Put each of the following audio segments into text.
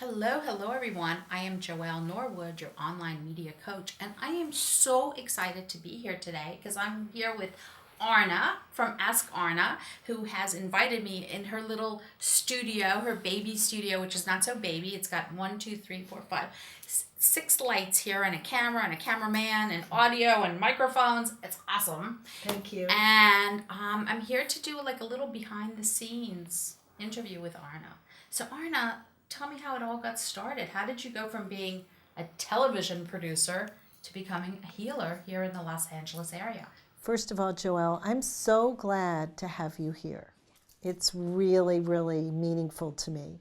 Hello everyone. I am Joelle Norwood, your online media coach, and I am so excited to be here today because I'm here with Arna from Ask Arna, who has invited me in her little studio, her baby studio, which is not so baby. It's got one, two, three, four, five, six lights here, and a camera, and a cameraman, and audio, and microphones. It's awesome. Thank you. And I'm here to do like a little behind the scenes interview with Arna. So Arna, tell me how it all got started. How did you go from being a television producer to becoming a healer here in the Los Angeles area? First of all, Joelle, I'm so glad to have you here. It's really, really meaningful to me.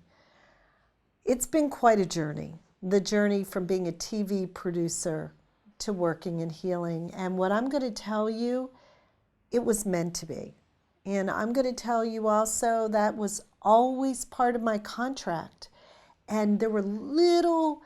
It's been quite a journey, the journey from being a TV producer to working in healing. And what I'm going to tell you, it was meant to be. And I'm going to tell you also that was always part of my contract. And there were little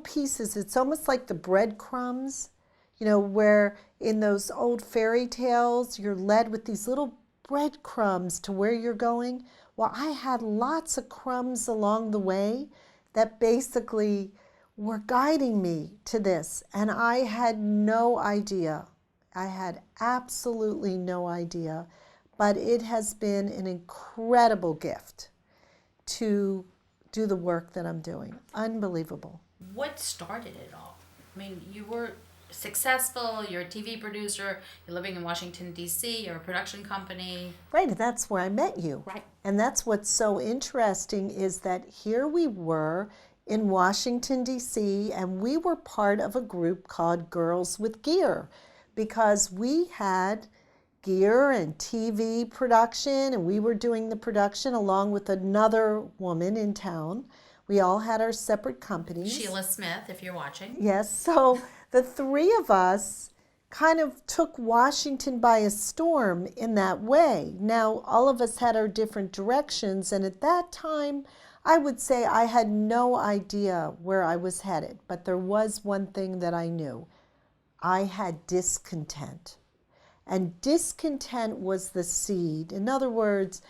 pieces. It's almost like the breadcrumbs, where in those old fairy tales, you're led with these little breadcrumbs to where you're going. Well, I had lots of crumbs along the way that basically were guiding me to this. And I had no idea. I had absolutely no idea. But it has been an incredible gift to do the work that I'm doing. Unbelievable. What started it all? I mean, you were successful, you're a TV producer, you're living in Washington, D.C., you're a production company. Right, that's where I met you. Right. And that's what's so interesting is that here we were in Washington, D.C., and we were part of a group called Girls with Gear because we had gear and TV production, and we were doing the production along with another woman in town. We all had our separate companies. Sheila Smith, if you're watching. Yes, so the three of us kind of took Washington by a storm in that way. Now, all of us had our different directions, and at that time, I would say I had no idea where I was headed, but there was one thing that I knew. I had discontent. And discontent was the seed. In other words,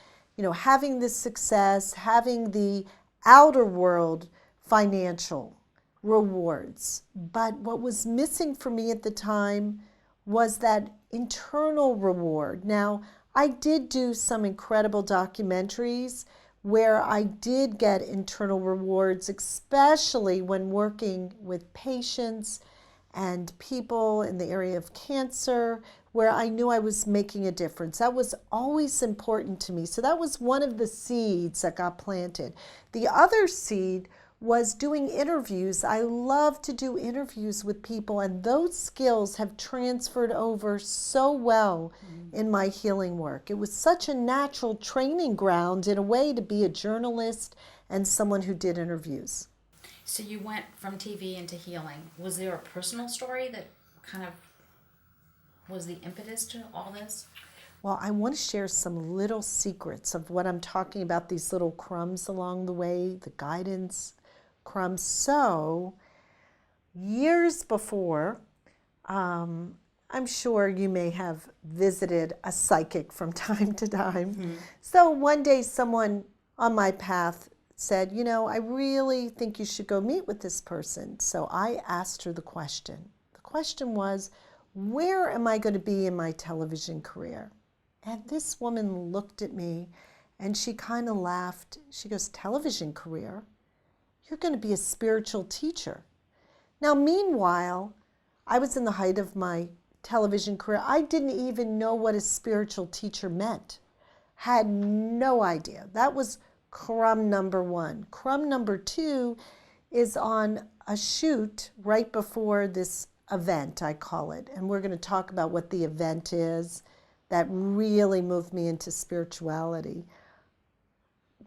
having the success, having the outer world financial rewards. But what was missing for me at the time was that internal reward. Now, I did do some incredible documentaries where I did get internal rewards, especially when working with patients and people in the area of cancer, where I knew I was making a difference. That was always important to me. So that was one of the seeds that got planted. The other seed was doing interviews. I love to do interviews with people, and those skills have transferred over so well in my healing work. It was such a natural training ground in a way to be a journalist and someone who did interviews. So you went from TV into healing. Was there a personal story that kind of was the impetus to all this? Well, I want to share some little secrets of what I'm talking about, these little crumbs along the way, the guidance crumbs. So, years before, I'm sure you may have visited a psychic from time to time. Mm-hmm. So one day someone on my path said, I really think you should go meet with this person. So I asked her the question. The question was, where am I going to be in my television career? And this woman looked at me and she kind of laughed. She goes, television career? You're going to be a spiritual teacher. Now, meanwhile, I was in the height of my television career. I didn't even know what a spiritual teacher meant. Had no idea. That was crumb number one. Crumb number two is on a shoot right before this event, I call it. And we're going to talk about what the event is that really moved me into spirituality.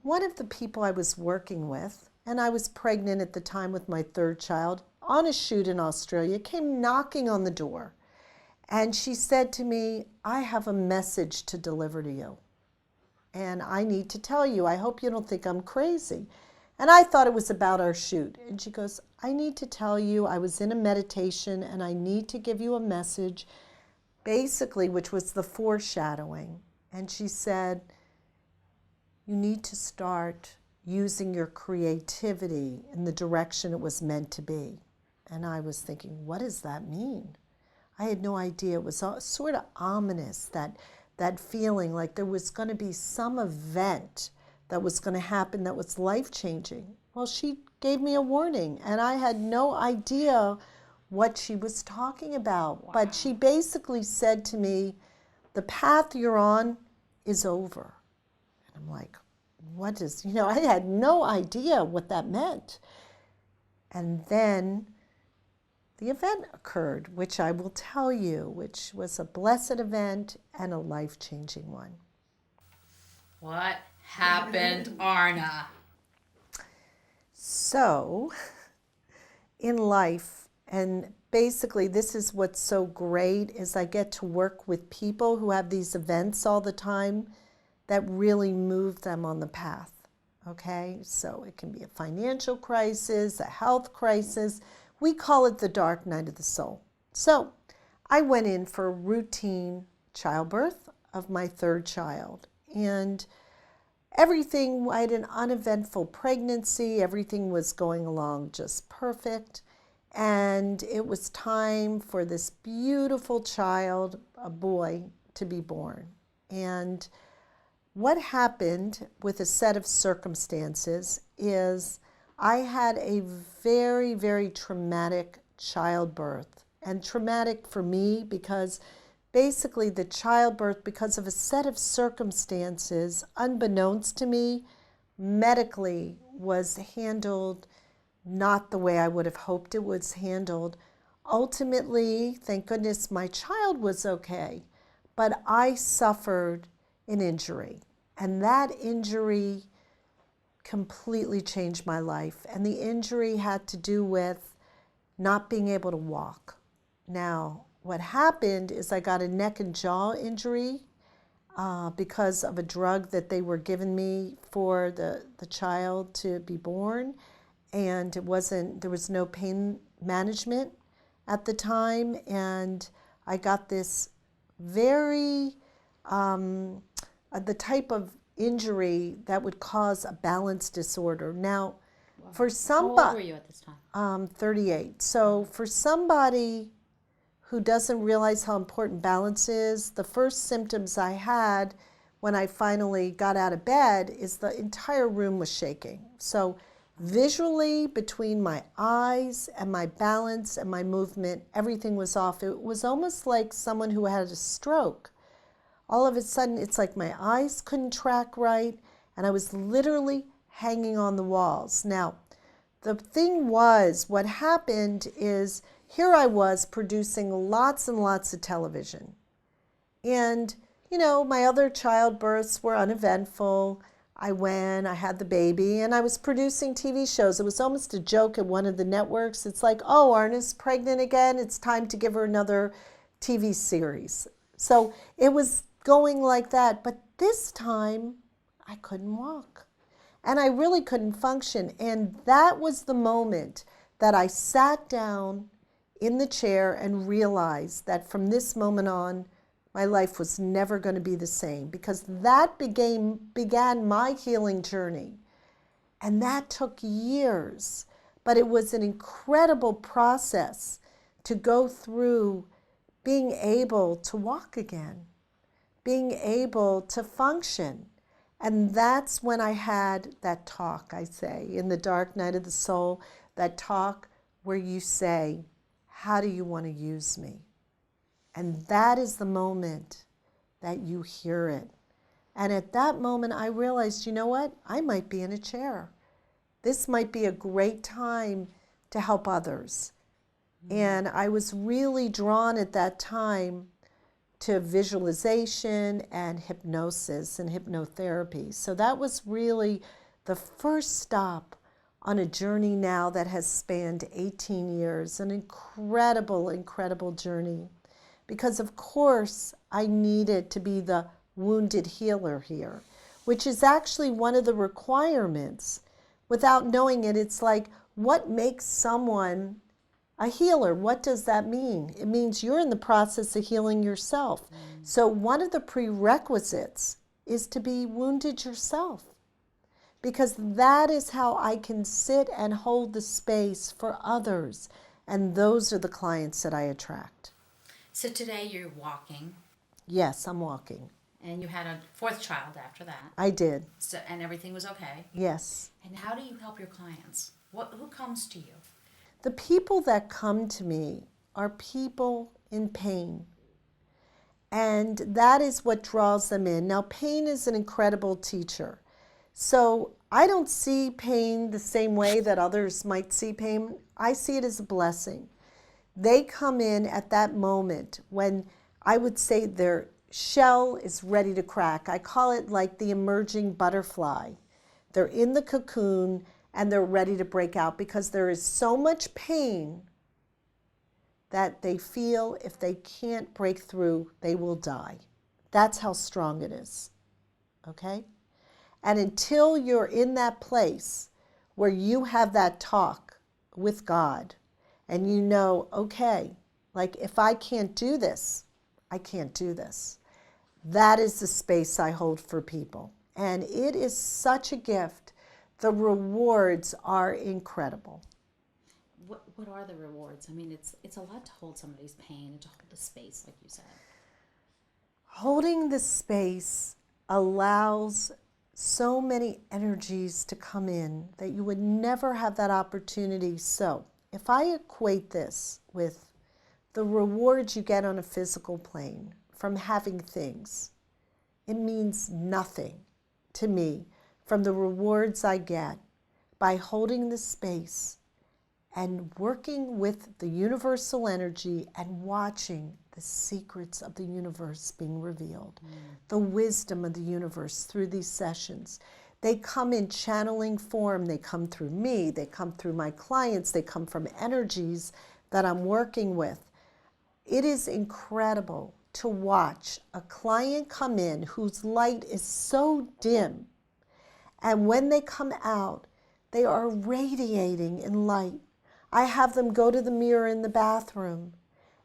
One of the people I was working with, and I was pregnant at the time with my third child, on a shoot in Australia, came knocking on the door. And she said to me, I have a message to deliver to you. And I need to tell you, I hope you don't think I'm crazy. And I thought it was about our shoot. And she goes, I need to tell you, I was in a meditation and I need to give you a message, basically, which was the foreshadowing. And she said, you need to start using your creativity in the direction it was meant to be. And I was thinking, what does that mean? I had no idea. It was sort of ominous, that feeling like there was going to be some event that was going to happen that was life-changing. Well, she gave me a warning, and I had no idea what she was talking about. Wow. But she basically said to me, the path you're on is over. And I'm like, what is, I had no idea what that meant. And then the event occurred, which I will tell you, which was a blessed event and a life-changing one. What happened, Arna? So, in life, and basically this is what's so great, is I get to work with people who have these events all the time that really move them on the path, okay? So it can be a financial crisis, a health crisis. We call it the dark night of the soul. So I went in for a routine childbirth of my third child. And everything, I had an uneventful pregnancy. Everything was going along just perfect. And it was time for this beautiful child, a boy, to be born. And what happened with a set of circumstances is I had a very, very traumatic childbirth. And traumatic for me because basically the childbirth, because of a set of circumstances, unbeknownst to me, medically was handled not the way I would have hoped it was handled. Ultimately, thank goodness my child was okay, but I suffered an injury. And that injury completely changed my life. And the injury had to do with not being able to walk. Now, what happened is I got a neck and jaw injury because of a drug that they were giving me for the child to be born. And there was no pain management at the time. And I got this very, the type of injury that would cause a balance disorder. Now, for somebody... How old were you at this time? 38. So for somebody who doesn't realize how important balance is, the first symptoms I had when I finally got out of bed is the entire room was shaking. So visually, between my eyes and my balance and my movement, everything was off. It was almost like someone who had a stroke. All of a sudden, it's like my eyes couldn't track right, and I was literally hanging on the walls. Now, the thing was, what happened is, here I was producing lots and lots of television. And, my other childbirths were uneventful. I had the baby, and I was producing TV shows. It was almost a joke at one of the networks. It's like, oh, Arna's pregnant again. It's time to give her another TV series. So it was going like that. But this time, I couldn't walk. And I really couldn't function. And that was the moment that I sat down in the chair and realized that from this moment on, my life was never going to be the same, because that began my healing journey. And that took years, but it was an incredible process to go through being able to walk again, being able to function. And that's when I had that talk, I say, in the dark night of the soul, that talk where you say, how do you want to use me? And that is the moment that you hear it. And at that moment, I realized, you know what? I might be in a chair. This might be a great time to help others. And I was really drawn at that time to visualization and hypnosis and hypnotherapy. So that was really the first stop on a journey now that has spanned 18 years, an incredible, incredible journey. Because of course I needed to be the wounded healer here, which is actually one of the requirements. Without knowing it, it's like, what makes someone a healer? What does that mean? It means you're in the process of healing yourself. So one of the prerequisites is to be wounded yourself, because that is how I can sit and hold the space for others. And those are the clients that I attract. So today you're walking, Yes, I'm walking. and you had a fourth child after that. I did. So, and everything was okay. Yes. And how do you help your clients? Who comes to you? The people that come to me are people in pain. And that is what draws them in. Now, pain is an incredible teacher. So I don't see pain the same way that others might see pain. I see it as a blessing. They come in at that moment when I would say their shell is ready to crack. I call it like the emerging butterfly. They're in the cocoon and they're ready to break out because there is so much pain that they feel if they can't break through, they will die. That's how strong it is. Okay? And until you're in that place where you have that talk with God and you know, okay, like if I can't do this, I can't do this. That is the space I hold for people. And it is such a gift. The rewards are incredible. What are the rewards? I mean, it's a lot to hold somebody's pain and to hold the space, like you said. Holding the space allows so many energies to come in that you would never have that opportunity. So if I equate this with the rewards you get on a physical plane from having things, it means nothing to me from the rewards I get by holding the space and working with the universal energy and watching the secrets of the universe being revealed, the wisdom of the universe through these sessions. They come in channeling form. They come through me. They come through my clients. They come from energies that I'm working with. It is incredible to watch a client come in whose light is so dim. And when they come out, they are radiating in light. I have them go to the mirror in the bathroom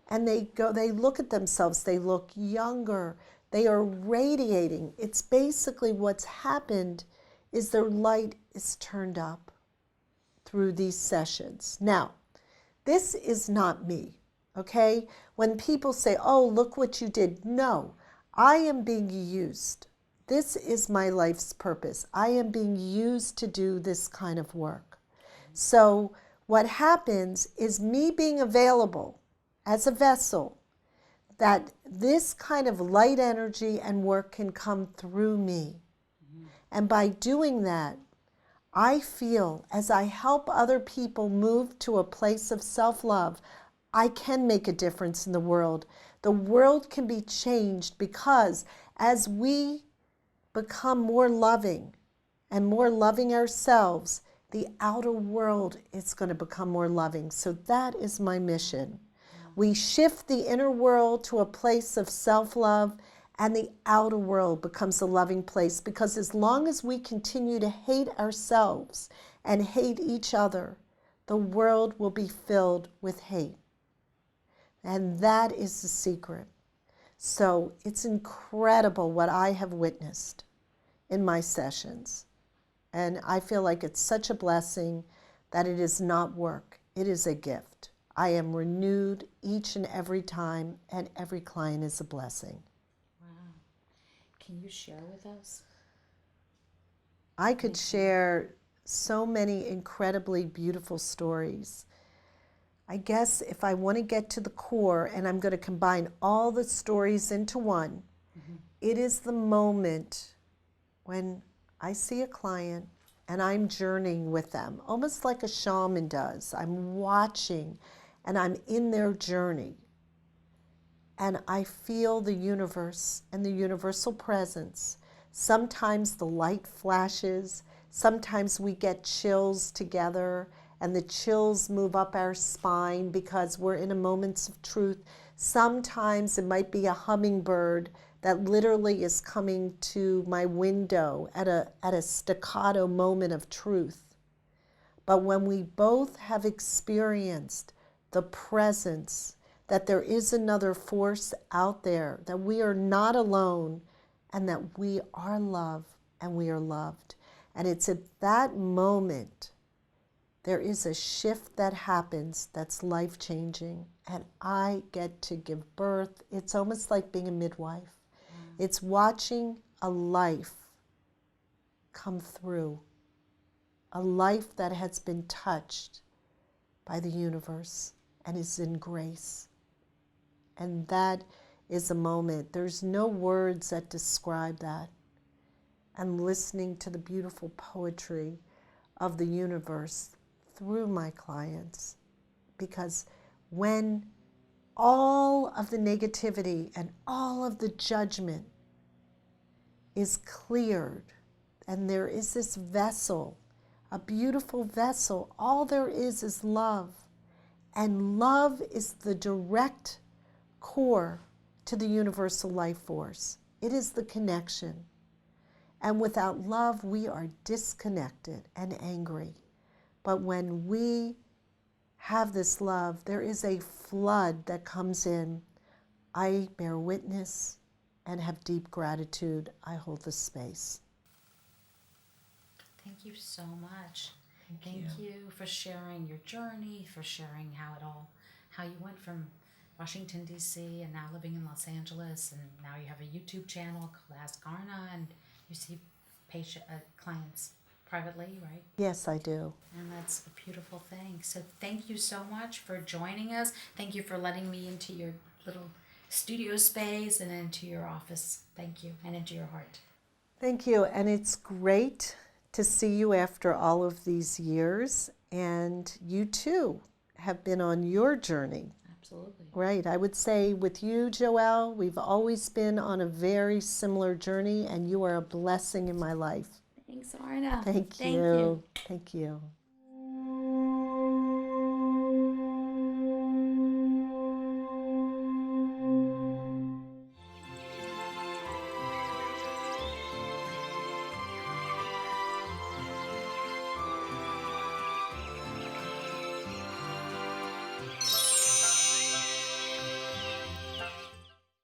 and they look at themselves. They look younger. They are radiating. It's basically what's happened is their light is turned up through these sessions. Now, this is not me, okay? When people say, oh, look what you did. No, I am being used. This is my life's purpose. I am being used to do this kind of work. So what happens is me being available as a vessel, that this kind of light energy and work can come through me. And by doing that, I feel as I help other people move to a place of self-love, I can make a difference in the world. The world can be changed because as we become more loving and more loving ourselves, the outer world is going to become more loving. So that is my mission. We shift the inner world to a place of self-love, and the outer world becomes a loving place, because as long as we continue to hate ourselves and hate each other, the world will be filled with hate. And that is the secret. So it's incredible what I have witnessed in my sessions. And I feel like it's such a blessing that it is not work. It is a gift. I am renewed each and every time, and every client is a blessing. Wow. Can you share with us? I could share so many incredibly beautiful stories. I guess if I want to get to the core, and I'm going to combine all the stories into one, it is the moment when I see a client and I'm journeying with them, almost like a shaman does. I'm watching and I'm in their journey. And I feel the universe and the universal presence. Sometimes the light flashes. Sometimes we get chills together, and the chills move up our spine because we're in a moment of truth. Sometimes it might be a hummingbird that literally is coming to my window at a staccato moment of truth. But when we both have experienced the presence, that there is another force out there, that we are not alone, and that we are love and we are loved. And it's at that moment there is a shift that happens that's life-changing, and I get to give birth. It's almost like being a midwife. It's watching a life come through, a life that has been touched by the universe and is in grace. And that is a moment. There's no words that describe that. And listening to the beautiful poetry of the universe through my clients, because when all of the negativity and all of the judgment is cleared and there is this vessel, a beautiful vessel, all there is love. And love is the direct core to the universal life force. It is the connection. And without love, we are disconnected and angry. But when we have this love, there is a flood that comes in. I bear witness and have deep gratitude. I hold the space. Thank you so much. Thank you for sharing your journey, for sharing how you went from Washington, D.C. and now living in Los Angeles, and now you have a YouTube channel called Ask Arna, and you see clients privately, right? Yes, I do. And that's a beautiful thing. So thank you so much for joining us. Thank you for letting me into your little studio space and into your office. Thank you. And into your heart. Thank you. And it's great to see you after all of these years. And you too have been on your journey. Absolutely. Right. I would say with you, Joelle, we've always been on a very similar journey, and you are a blessing in my life. Thanks, Arna. Thank you. Thank you.